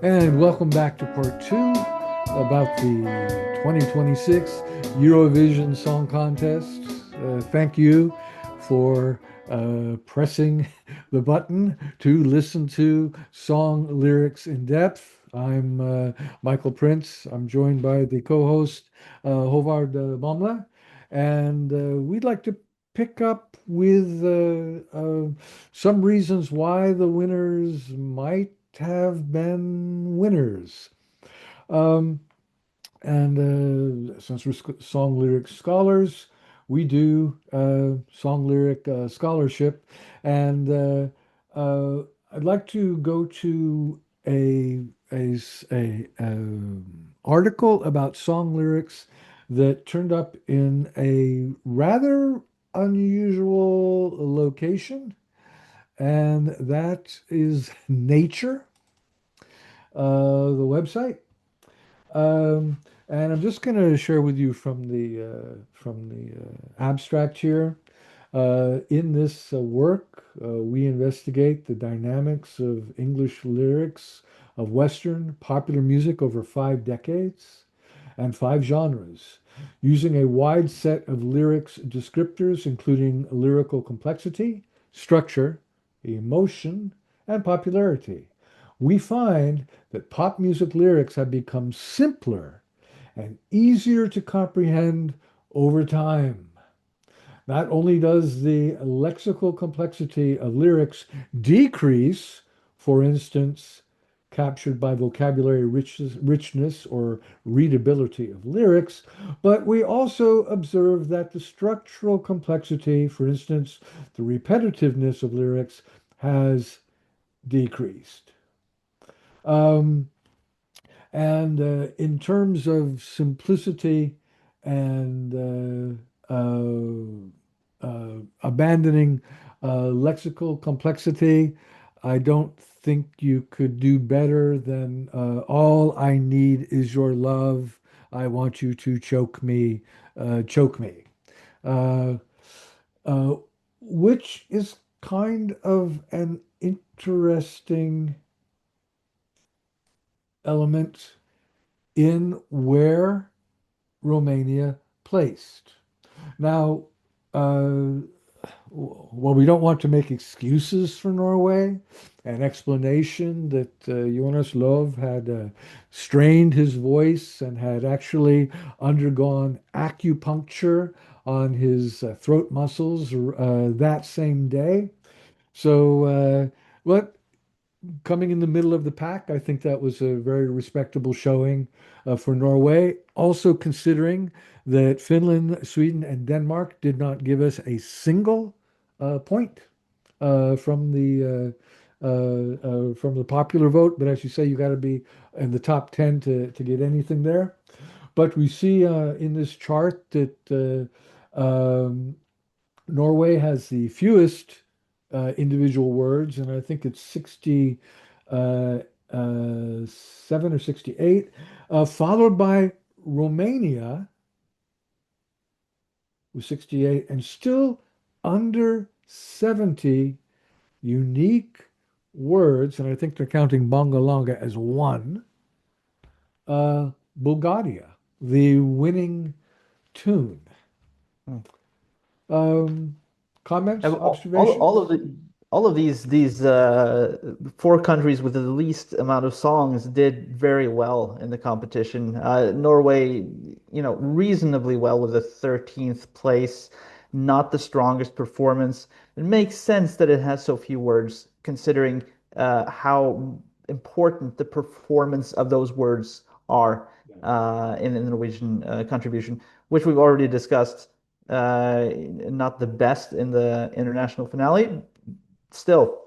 And welcome back to part two about the 2026 Eurovision Song Contest. Thank you for pressing the button to listen to song lyrics in depth. I'm Michael Prince. I'm joined by the co-host Håvard Michael, and we'd like to pick up with some reasons why the winners might have been winners. Um, and since we're song lyric scholars, we do song lyric scholarship. And I'd like to go to a article about song lyrics that turned up in a rather unusual location, and that is Nature, the website. Um, and I'm just going to share with you from the abstract here. In this work, we investigate the dynamics of English lyrics of Western popular music over 5 decades and 5 genres, using a wide set of lyrics descriptors, including lyrical complexity, structure, emotion, and popularity. We find that pop music lyrics have become simpler and easier to comprehend over time. Not only does the lexical complexity of lyrics decrease, for instance, captured by vocabulary richness or readability of lyrics, but we also observe that the structural complexity, for instance, the repetitiveness of lyrics, has decreased. Um, and in terms of simplicity and abandoning lexical complexity, I don't think you could do better than all I need is your love. I want you to choke me, choke me. Uh, uh, which is kind of an interesting element in where Romania placed. Now, uh, well, we don't want to make excuses for Norway. An explanation that Jonas Lov had strained his voice and had actually undergone acupuncture on his throat muscles that same day. So, what coming in the middle of the pack, I think that was a very respectable showing for Norway. Also considering that Finland, Sweden, and Denmark did not give us a single point from the popular vote. But as you say, you got to be in the top 10 to get anything there. But we see in this chart that Norway has the fewest individual words, and I think it's 67 or 68, followed by Romania with 68, and still under 70 unique words, and I think they're counting Bongalanga as one. Bulgaria, the winning tune. Hmm. Um, And Comments, all of observations? these four countries with the least amount of songs did very well in the competition. Norway, reasonably well with a 13th place, not the strongest performance. It makes sense that it has so few words, considering how important the performance of those words are in the Norwegian contribution, which we've already discussed. Not the best in the international finale. Still,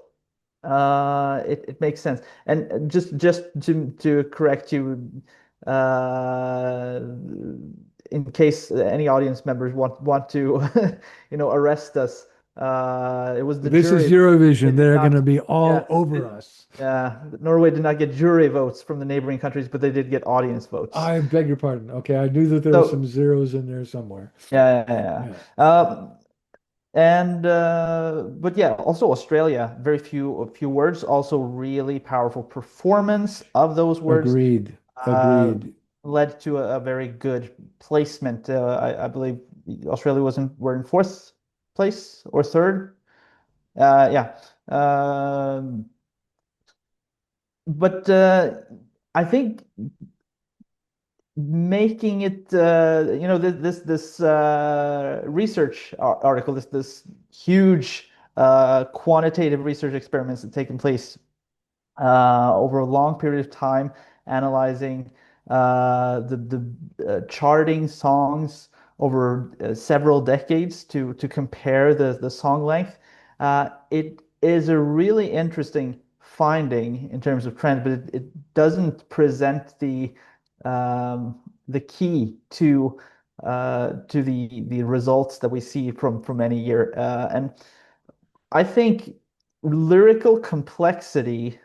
it makes sense. And just to correct you, uh, in case any audience members want to, arrest us, it was the This is jury. They Eurovision. did They're going not. to be Yeah, all over us. Norway did not get jury votes from the neighboring countries, but they did get audience votes. I beg your pardon. Okay, I knew that there were some So zeros in there somewhere. yeah, yeah, Yeah. yeah. And but yeah, also Australia, very few words, also really powerful performance of those words, Agreed. uh, Agreed. led to a very good placement. I believe Australia were in fourth place or third. Yeah. But I think making it, this research article, this huge quantitative research experiments that taken place over a long period of time, analyzing the charting songs over several decades to compare the song length. It is a really interesting finding in terms of trend, but it doesn't present the key to the results that we see from any year. And I think lyrical complexity,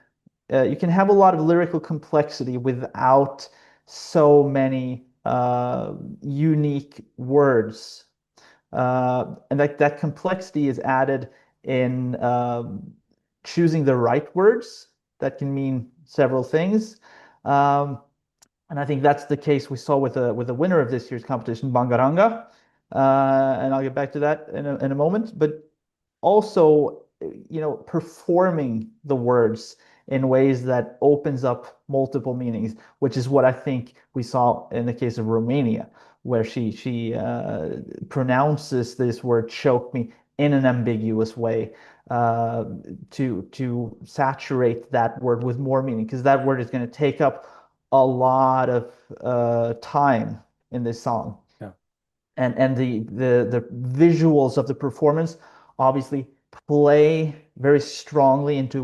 you can have a lot of lyrical complexity without so many unique words. And that complexity is added in choosing the right words that can mean several things. Um, and I think that's the case we saw with the winner of this year's competition, Bangaranga. And I'll get back to that in a moment. But also, performing the words in ways that opens up multiple meanings, which is what I think we saw in the case of Romania, where she pronounces this word "choke me" in an ambiguous way, uh, to saturate that word with more meaning, because that word is going to take up a lot of time in this song. Yeah. And the visuals of the performance obviously play very strongly into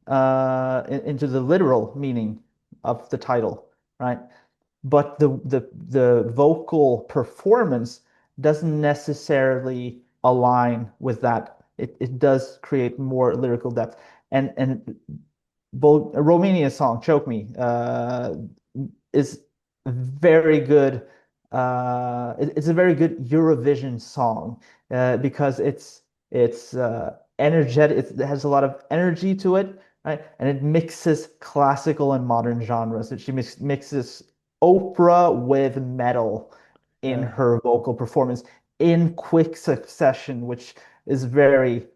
into the literal meaning of the title, right? But the vocal performance doesn't necessarily align with that. It does create more lyrical depth. And both Romania's song "Choke Me" is very good. It's a very good Eurovision song because it's energetic. It has a lot of energy to it, right? And it mixes classical and modern genres. She mixes opera with metal in Yeah. her vocal performance in quick succession, which is very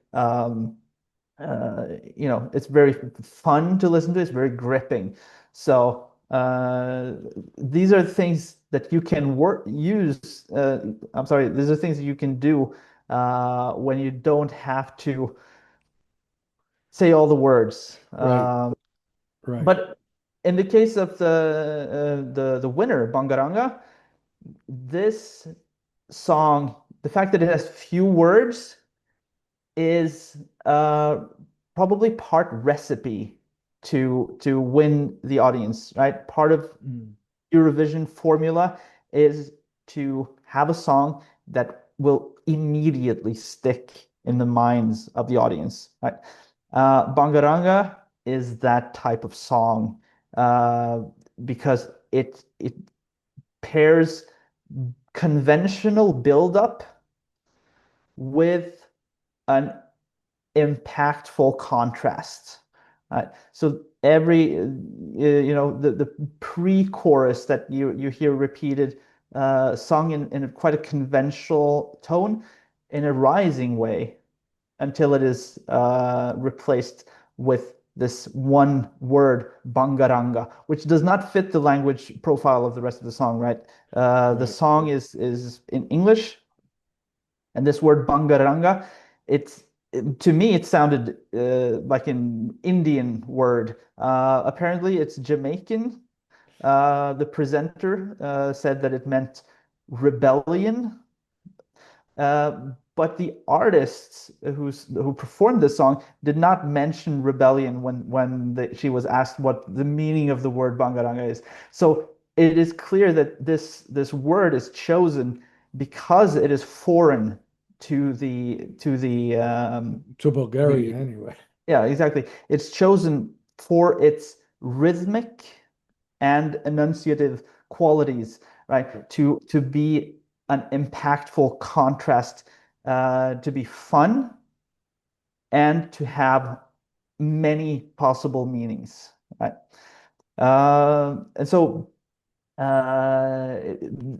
it's very fun to listen to. It's very gripping. So these are things that you can use. I'm sorry, these are things that you can do when you don't have to say all the words. Right. Right. But in the case of the winner, Bangaranga, this song, the fact that it has few words is probably part recipe to win the audience, right? Part of Mm. Eurovision formula is to have a song that will immediately stick in the minds of the audience, right? Bangaranga is that type of song uh, because it pairs conventional buildup with an impactful contrast. So every the pre-chorus that you hear repeated, sung in quite a conventional tone, in a rising way, until it is replaced with this one word bangaranga, which does not fit the language profile of the rest of the song, right? The Right. song is in English, and this word bangaranga, it's to me it sounded like an Indian word. Apparently, it's Jamaican. The presenter said that it meant rebellion. But the artists who performed this song did not mention rebellion when she was asked what the meaning of the word bangaranga is. So it is clear that this word is chosen because it is foreign To the Bulgaria anyway. yeah, exactly. It's chosen for its rhythmic and enunciative qualities, right? To be an impactful contrast to be fun and to have many possible meanings, right? And so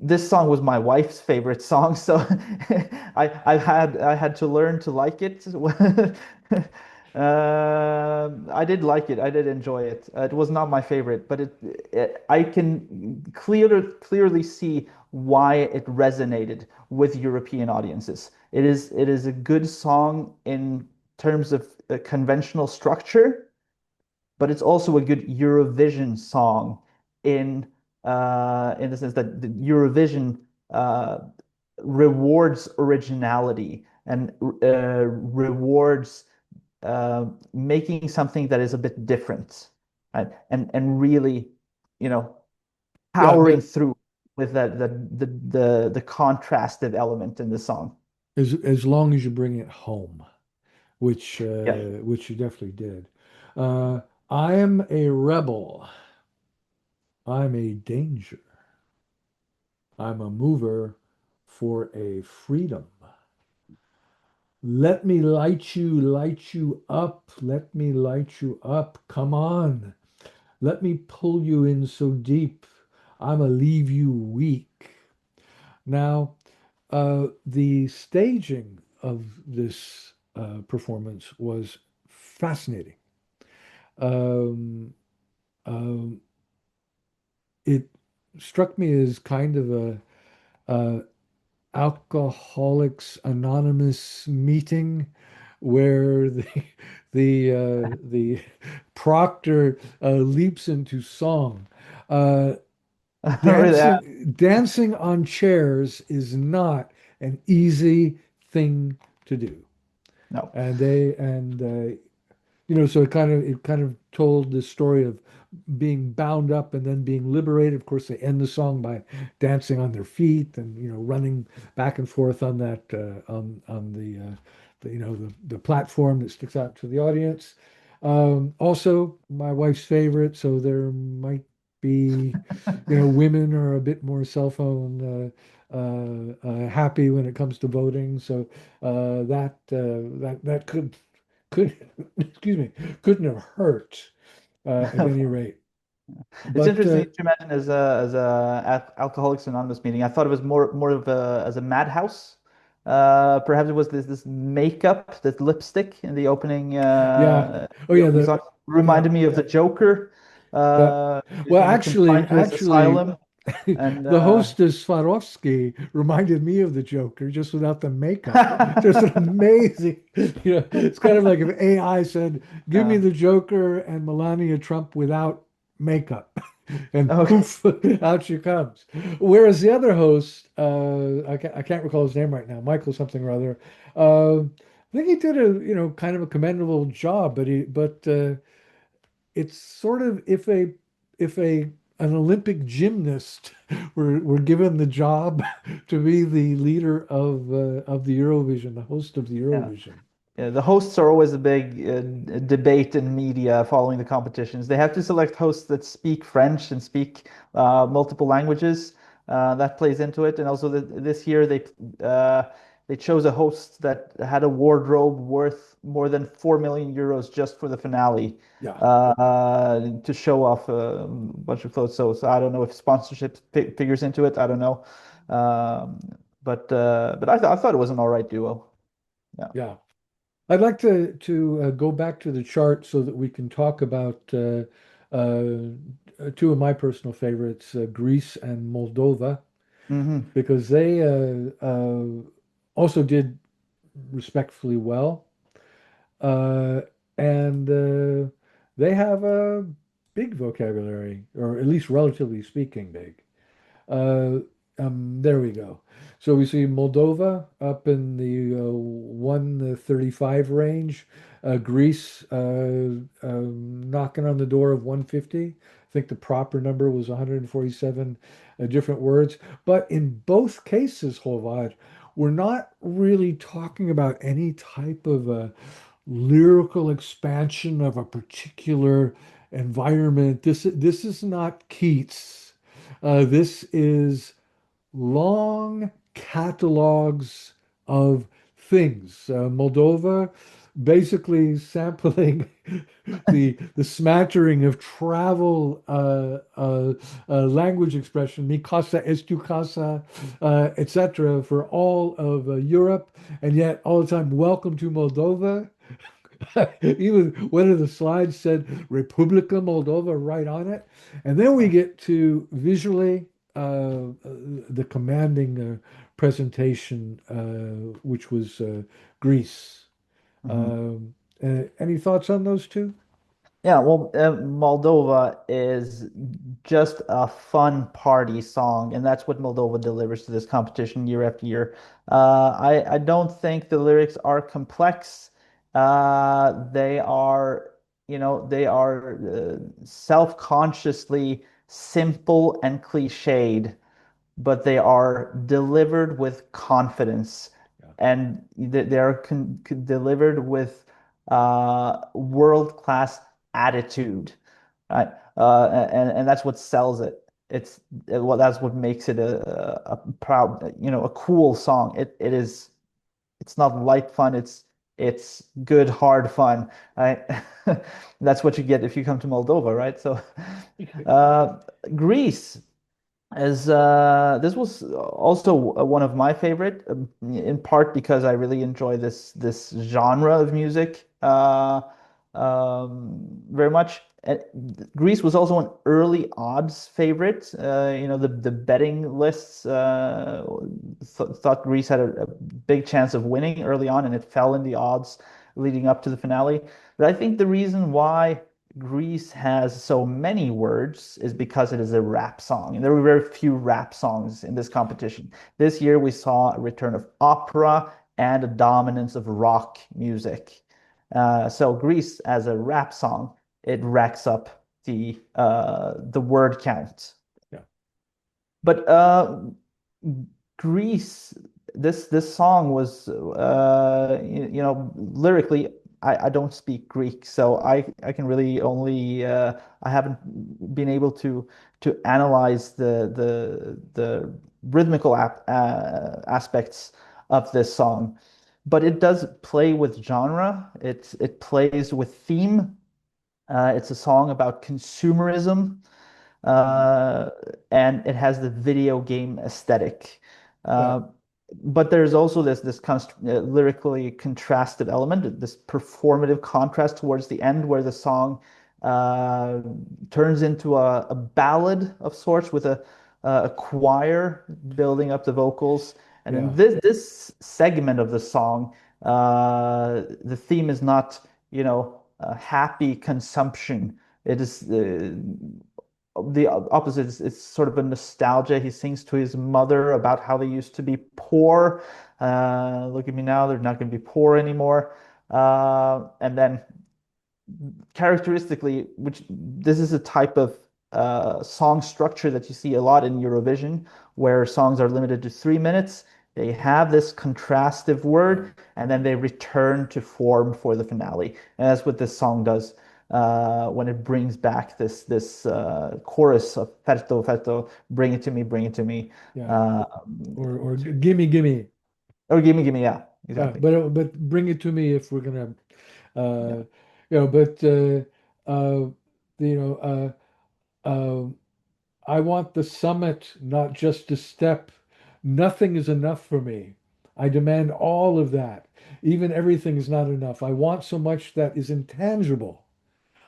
this song was my wife's favorite song, so I had to learn to like it. I did like it. I did enjoy it. It was not my favorite, but I can clearly see why it resonated with European audiences. It is a good song in terms of conventional structure, but it's also a good Eurovision song in in the sense that the Eurovision uh, rewards originality and rewards making something that is a bit different, right? And really, you know, Yeah, powering but through with the contrastive element in the song. as long as you bring it home, Yeah. which you definitely did. Uh, I am a rebel. I'm a danger. I'm a mover for a freedom. Let me light you up. Let me light you up. Come on. Let me pull you in so deep. I'ma leave you weak. Now, the staging of this performance was fascinating. Um, um, it struck me as kind of a Alcoholics Anonymous meeting where the proctor leaps into song. Uh, Really, dancing on chairs is not an easy thing to do, no. and so it kind of told the story of being bound up and then being liberated. Of course, they end the song by dancing on their feet and running back and forth on that on the platform that sticks out to the audience. Also, my wife's favorite, so there might be, women are a bit more cell phone happy when it comes to voting. So that could excuse me, couldn't have hurt at any rate. It's But interesting to imagine as a Alcoholics Anonymous meeting. I thought it was more of a as a madhouse. Perhaps it was this makeup, this lipstick in yeah, oh the yeah, opening song yeah, reminded me of the Joker, yeah. who's Well, being actually, confined to his actually, asylum, and the hostess Swarovski reminded me of the Joker, just without the makeup. Just an amazing, it's kind of like if AI said, "Give me uh, the Joker and Melania Trump without makeup," and okay. poof, out she comes. Whereas the other host, I can't recall his name right now, Michael something or other. I think he did a kind of a commendable job, but it's sort of if an Olympic gymnast were given the job to be the leader of the Eurovision, the host of the Yeah. Eurovision. Yeah, the hosts are always a big debate in media following the competitions. They have to select hosts that speak French and speak multiple languages. That plays into it. And also this year uh, they chose a host that had a wardrobe worth more than 4 million euros just for the finale Yeah, to show off a bunch of clothes. So I don't know if sponsorship figures into it. I don't know. Um, but I thought it was an all right duo. Yeah. yeah. I'd like to go back to the chart so that we can talk about two of my personal favorites, Greece and Moldova, Hmm. because they also did respectfully well. Uh, and they have a big vocabulary, or at least relatively speaking, big. Uh, there we go. So we see Moldova up in the 135 range, Greece knocking on the door of 150. I think the proper number was 147 different words. But in both cases, Håvard, we're not really talking about any type of a lyrical expansion of a particular environment. This is not Keats. This is long catalogs of things. Moldova, basically sampling the smattering of travel language expression, mi casa es tu casa, etc., for all of Europe, and yet all the time, welcome to Moldova. Even one of the slides said Republika Moldova right on it. And then we get to visually the commanding presentation, which was Greece. Mhm. Any thoughts on those two? Yeah, well, Moldova is just a fun party song, and that's what Moldova delivers to this competition year after year. I don't think the lyrics are complex. They are, they are self-consciously simple and cliched, but they are delivered with confidence, Yeah, and they are delivered with world-class attitude, right? And that's what sells it. That's what makes it a proud, a cool song. It's not light fun. It's good hard fun, right? That's what you get if you come to Moldova, right? So, uh, Greece. As this was also one of my favorite, in part because I really enjoy this genre of music very much. Greece was also an early odds favorite. The betting lists thought Greece had a big chance of winning early on, and it fell in the odds leading up to the finale. But I think the reason why Greece has so many words is because it is a rap song, and there were very few rap songs in this competition. This year we saw a return of opera and a dominance of rock music. So Greece as a rap song, it racks up the word count. yeah, But Greece, this song was lyrically, I don't speak Greek, so I can really only I haven't been able to analyze the rhythmical aspects of this song, but it does play with genre. It plays with theme. It's a song about consumerism, uh, and it has the video game aesthetic. yeah, Uh, but there's also this lyrically contrasted element, this performative contrast towards the end, where the song uh, turns into a ballad of sorts with a choir building up the vocals. And in yeah, this segment of the song, the theme is not, happy consumption. It is the opposite. It's sort of a nostalgia. He sings to his mother about how they used to be poor. Look at me now, they're not going to be poor anymore. And then characteristically, which this is a type of song structure that you see a lot in Eurovision, where songs are limited to 3 minutes. They have this contrastive yeah, word, and then they return to form for the finale. And that's what this song does when it brings back this chorus of "Ferto, Ferto, bring it to me," yeah. uh, Or gimme, gimme. or "Gimme, Gimme," yeah, Yeah, exactly. but bring it to me if we're gonna, Yeah. uh, but you know, I want the summit, not just a step. Nothing is enough for me. I demand all of that. Even everything is not enough. I want so much that is intangible.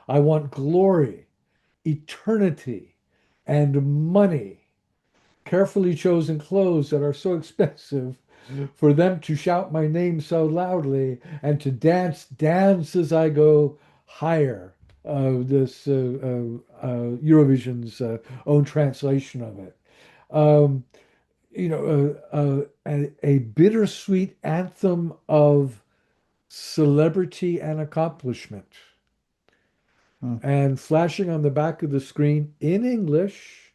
I want glory, eternity, and money. Carefully chosen clothes that are so expensive for them to shout my name so loudly and to dance as I go higher. This Eurovision's own translation of it. Um, a bittersweet anthem of celebrity and accomplishment. Mm. And flashing on the back of the screen in English,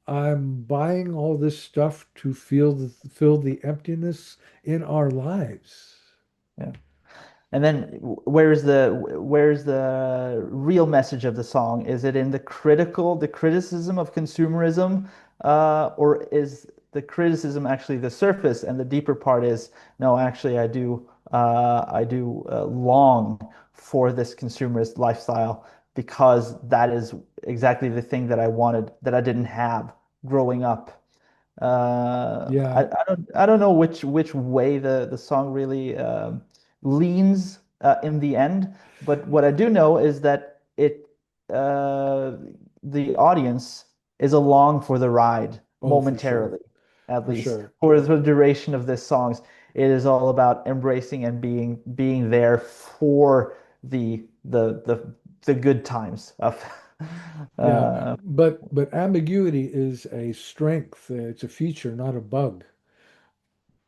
I'm buying all this stuff to fill the emptiness in our lives. Yeah. And then where's the real message of the song? Is it in the criticism of consumerism, or the criticism actually the surface, and the deeper part is no, actually I do long for this consumerist lifestyle because that is exactly the thing that I wanted that I didn't have growing up. Yeah, I don't know which way the song really leans in the end, but what I do know is that uh, the audience is along for the ride oh, for sure, momentarily, at for least sure. for the duration of this songs. It is all about embracing and being there for the good times of Yeah, uh, but ambiguity is a strength. It's a feature, not a bug,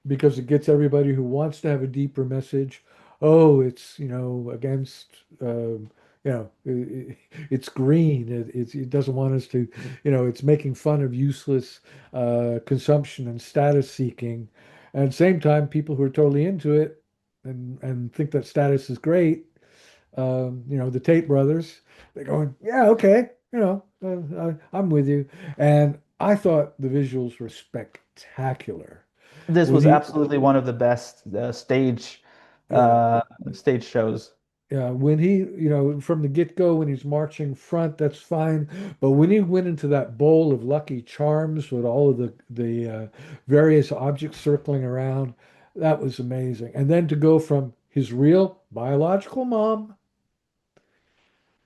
because it gets everybody who wants to have a deeper message. Oh, it's, against, it's green. It doesn't want us to, it's making fun of useless consumption and status seeking. And at the same time, people who are totally into it and think that status is great, the Tate brothers, they're going, yeah, okay, I'm with you. And I thought the visuals were spectacular. this When was he, absolutely one of the best yeah, uh, stage shows. yeah, when he, from the get-go, when he's marching front, that's fine. But when he went into that bowl of Lucky Charms with all of the various objects circling around, that was amazing. And then to go from his real biological mom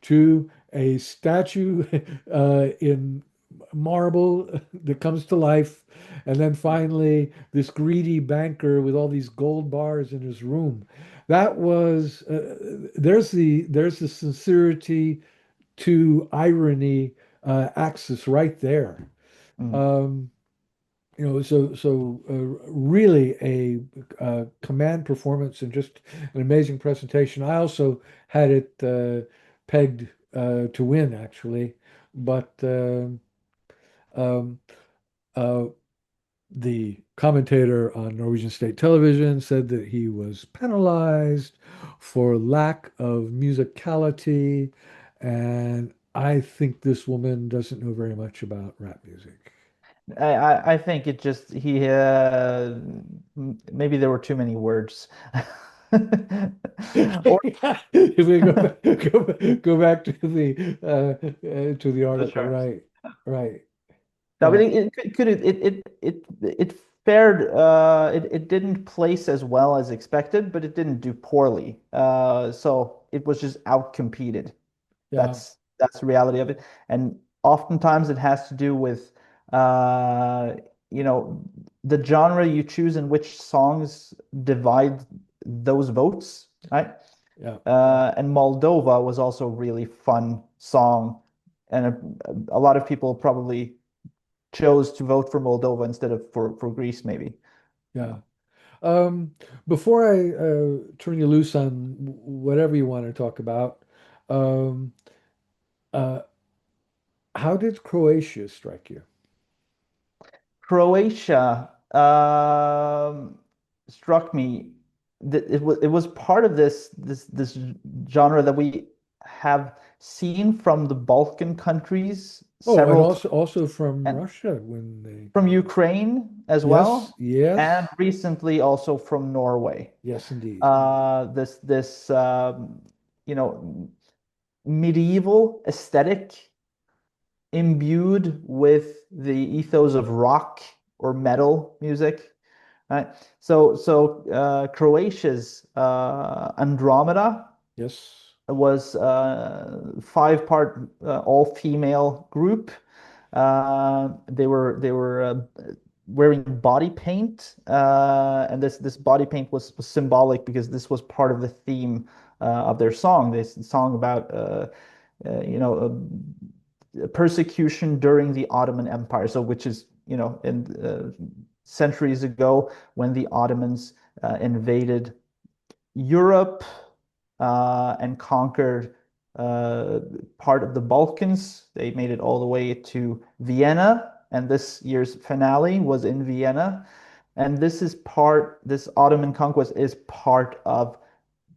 to a statue in marble that comes to life, and then finally this greedy banker with all these gold bars in his room. That was there's the sincerity to irony axis right there. Mm. Um, really a command performance and just an amazing presentation. I also had it pegged to win actually, but um, uh, the commentator on Norwegian state television said that he was penalized for lack of musicality, and I think this woman doesn't know very much about rap music. I think it just maybe there were too many words. Or If we go back to the the article, charts. right, right, No, but yeah, it fared it didn't place as well as expected, but it didn't do poorly. So it was just outcompeted. yeah, That's the reality of it. And oftentimes it has to do with uh, you know, the genre you choose and which songs divide those votes, right? yeah, And Moldova was also a really fun song, and a lot of people probably chose to vote for Moldova instead of for Greece, maybe. yeah. Um, Before I turn you loose on whatever you want to talk about, um, uh, how did Croatia strike you? Croatia struck me that it was part of this genre that we have seen from the Balkan countries Oh, and several times, also from and Russia when they, from Ukraine as yes, well, and yes, recently also from Norway. yes, indeed. This you know, medieval aesthetic imbued with the ethos of rock or metal music. Right. Croatia's Andromeda Yes, was a five-part all-female group. They were wearing body paint, and this body paint was symbolic because this was part of the theme of their song. This song about you know, persecution during the Ottoman Empire. So, which is, in centuries ago when the Ottomans invaded Europe and conquered part of the Balkans. They made it all the way to Vienna, and this year's finale was in Vienna. And this Ottoman conquest is part of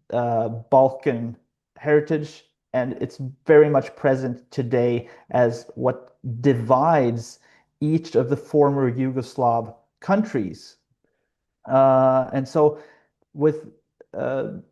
Balkan heritage, and it's very much present today as what divides each of the former Yugoslav countries. And so with the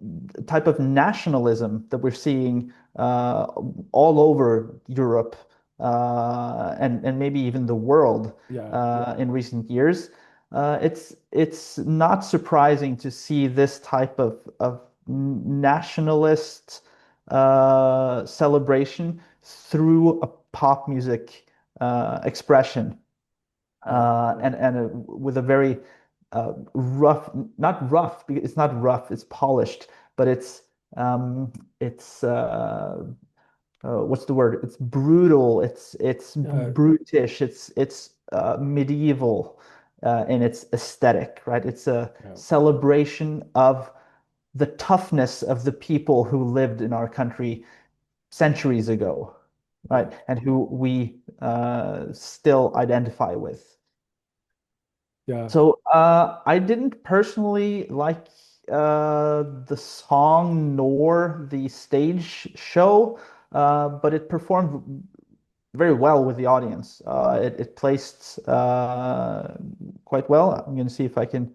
type of nationalism that we're seeing all over Europe and maybe even the world Yeah, in recent years, it's not surprising to see this type of nationalist celebration through a pop music expression yeah, yeah, with a very rough, not rough because it's not rough, it's polished, but it's what's the word? It's brutal, it's uh, brutish, it's medieval in its aesthetic, right? It's a yeah, celebration of the toughness of the people who lived in our country centuries ago, yeah, right? And who we still identify with. yeah. So I didn't personally like the song nor the stage show, but it performed very well with the audience. It placed quite well. I'm going to see if I can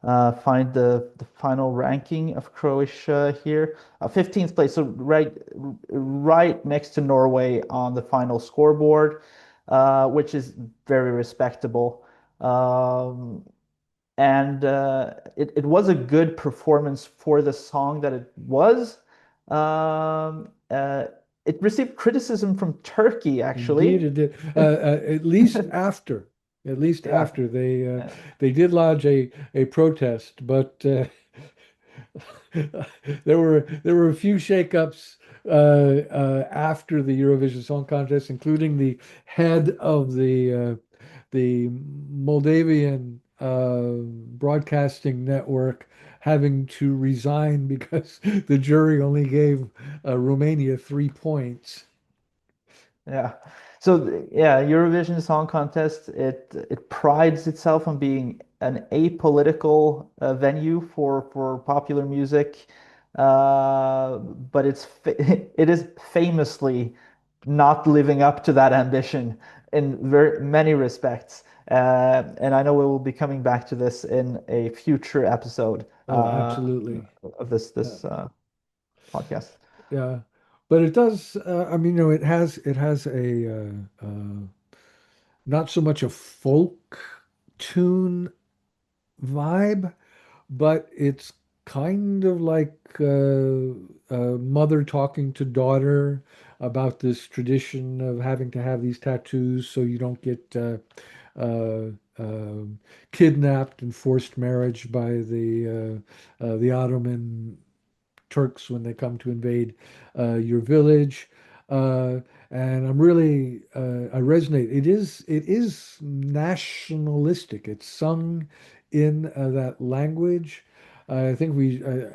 find the final ranking of Croatia here. 15th place, so right next to Norway on the final scoreboard, which is very respectable. Um, and it was a good performance for the song that it was. Um, uh, it received criticism from Turkey, Indeed, actually. it did. At least Yeah, after yeah, they did lodge a protest, but there were a few shakeups after the Eurovision Song Contest, including the head of the Moldavian broadcasting network having to resign because the jury only gave Romania 3 points. yeah. So yeah, Eurovision Song Contest, it prides itself on being an apolitical venue for popular music, but it is famously not living up to that ambition in very many respects. And I know we will be coming back to this in a future episode Oh, absolutely. of this Yeah. podcast. Yeah. But it does, I mean, it has a not so much a folk tune vibe, but it's kind of like a mother talking to daughter about this tradition of having to have these tattoos so you don't get uh, um kidnapped and forced marriage by the Ottoman Turks when they come to invade your village. Uh, and I'm really I resonate. It is nationalistic. It's sung in that language. I think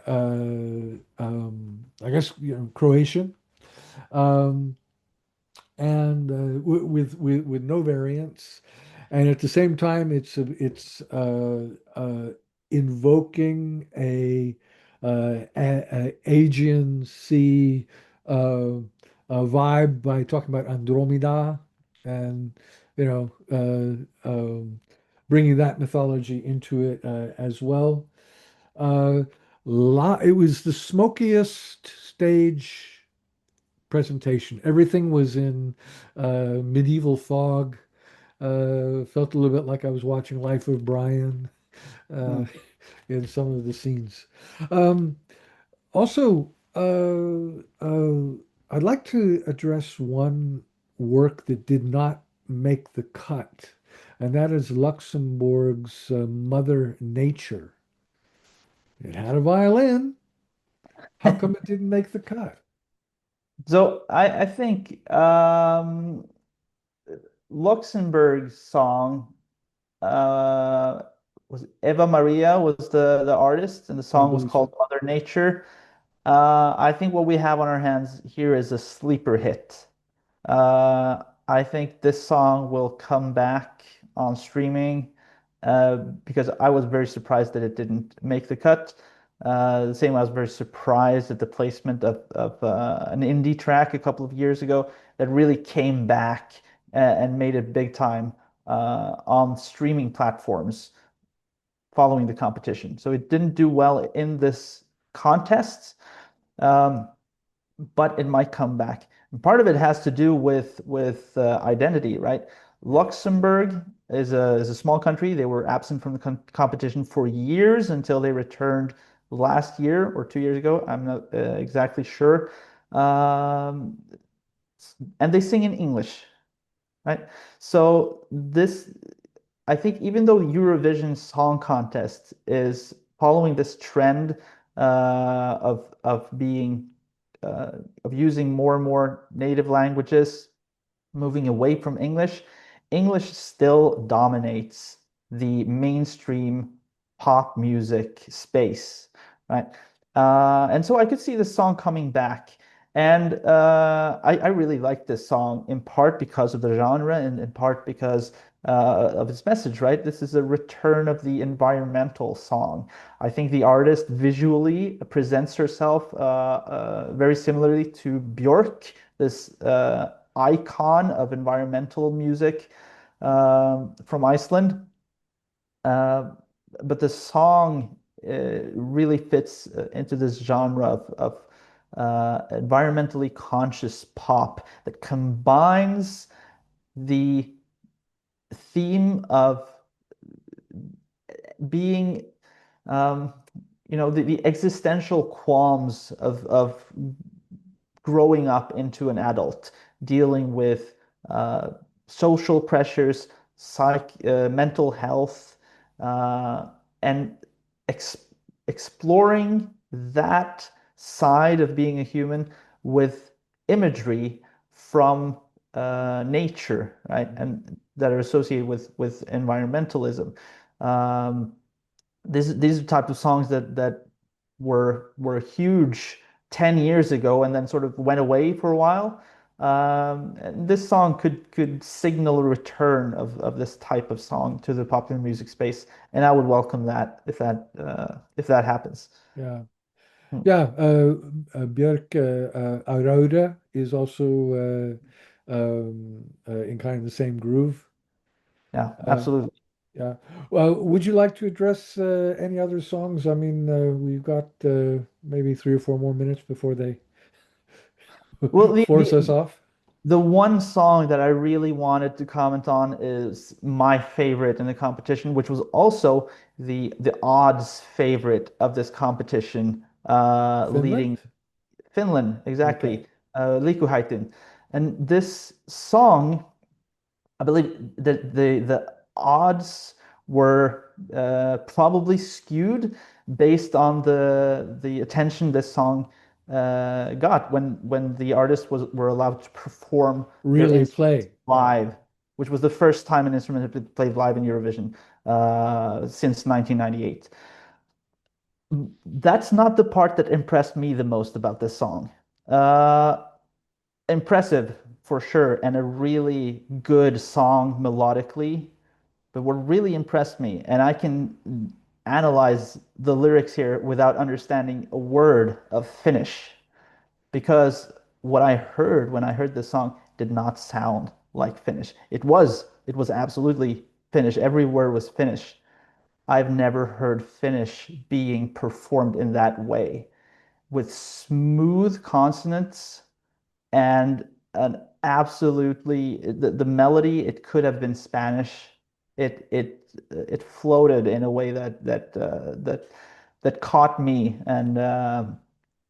I guess Croatian, um, and with no variants, and at the same time, it's invoking a Aegean Sea vibe by talking about Andromeda, and you know, bringing that mythology into it as well. Uh, it was the smokiest stage presentation. Everything was in medieval fog. Felt a little bit like I was watching Life of Brian uh, Hmm. in some of the scenes. Um, also, I'd like to address one work that did not make the cut, and that is Luxembourg's Mother Nature. It had a violin. How come it didn't make the cut? So I think Luxembourg's song uh, was Eva Maria was the artist, and the I song was believe so. called Mother Nature. I think what we have on our hands here is a sleeper hit. I think this song will come back on streaming because I was very surprised that it didn't make the cut. The same, I was very surprised at the placement of an indie track a couple of years ago that really came back and made it big time on streaming platforms following the competition. So it didn't do well in this contest, um, but it might come back. And part of it has to do with identity, right? Luxembourg is a small country. They were absent from the competition for years until they returned last year or 2 years ago. I'm not exactly sure. Um, and they sing in English, right? So this, I think, even though Eurovision Song Contest is following this trend of being of using more and more native languages, moving away from English, English still dominates the mainstream pop music space, right? And so I could see this song coming back. And I really like this song in part because of the genre and in part because of its message, right? This is a return of the environmental song. I think the artist visually presents herself very similarly to Björk, this icon of environmental music from Iceland. Uh, but the song really fits into this genre of environmentally conscious pop that combines the theme of being, um, the existential qualms of growing up into an adult, dealing with uh, social pressures, mental health, and ex exploring that side of being a human with imagery from nature, right? And that are associated with environmentalism. Um, these are type of songs that were huge 10 years ago and then sort of went away for a while. And this song could signal a return of this type of song to the popular music space, and I would welcome that if that happens. Yeah. Hmm. Yeah, Björk Aurora is also in kind of the same groove. Yeah, Uh, absolutely. yeah. Well, would you like to address any other songs? I mean, we've got maybe 3 or 4 more minutes before they Well, force us off. the one song that I really wanted to comment on is my favorite in the competition, which was also the odds favorite of this competition, leading Finland? Finland, Okay. exactly, Liikuhaitin. And this song, I believe that the odds were probably skewed based on the attention this song got when the artists were allowed to perform their Really instruments play. Yeah. live, which was the first time an instrument had been played live in Eurovision since 1998. That's not the part that impressed me the most about this song. Uh, Impressive for sure, and a really good song melodically. But what really impressed me, and I can analyze the lyrics here without understanding a word of Finnish, because what I heard when I heard this song did not sound like Finnish. It was absolutely Finnish. Every word was Finnish. I've never heard Finnish being performed in that way with smooth consonants and an absolutely the melody. It could have been Spanish. It floated in a way that caught me and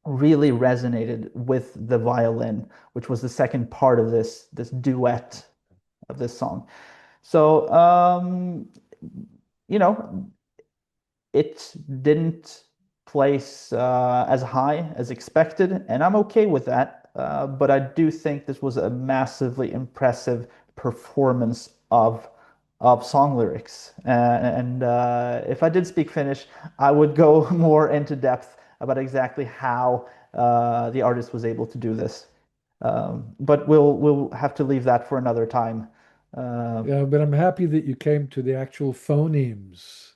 really resonated with the violin, which was the second part of this duet of this song. So you know it didn't place as high as expected, and I'm okay with that. But I do think this was a massively impressive performance of song lyrics. And if I did speak Finnish, I would go more into depth about exactly how the artist was able to do this. But we'll have to leave that for another time. Uh, Yeah, but I'm happy that you came to the actual phonemes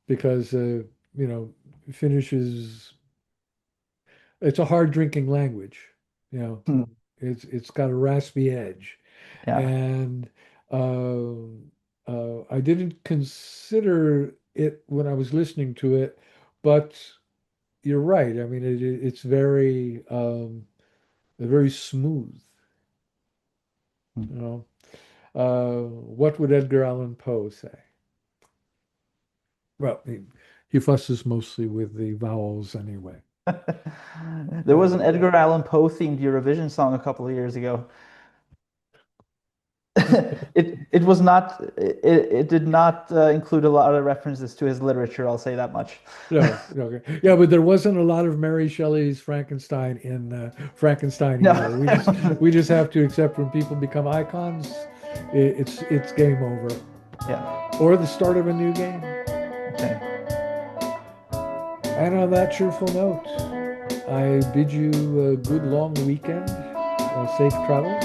because you know, Finnish is it's a hard drinking language. You know, it's got a raspy edge, yeah. and uh, I didn't consider it when I was listening to it, but you're right. I mean, it's very smooth. You know, what would Edgar Allan Poe say? Well, he fusses mostly with the vowels anyway. There was an Uh, Edgar Allan Poe themed Eurovision song a couple of years ago. It was not it did not include a lot of references to his literature, I'll say that much. no, okay. Yeah, but there wasn't a lot of Mary Shelley's Frankenstein in Frankenstein No. either. We just have to accept when people become icons, it's game over, Yeah. or the start of a new game. Okay. And on that cheerful note, I bid you a good long weekend, safe travels.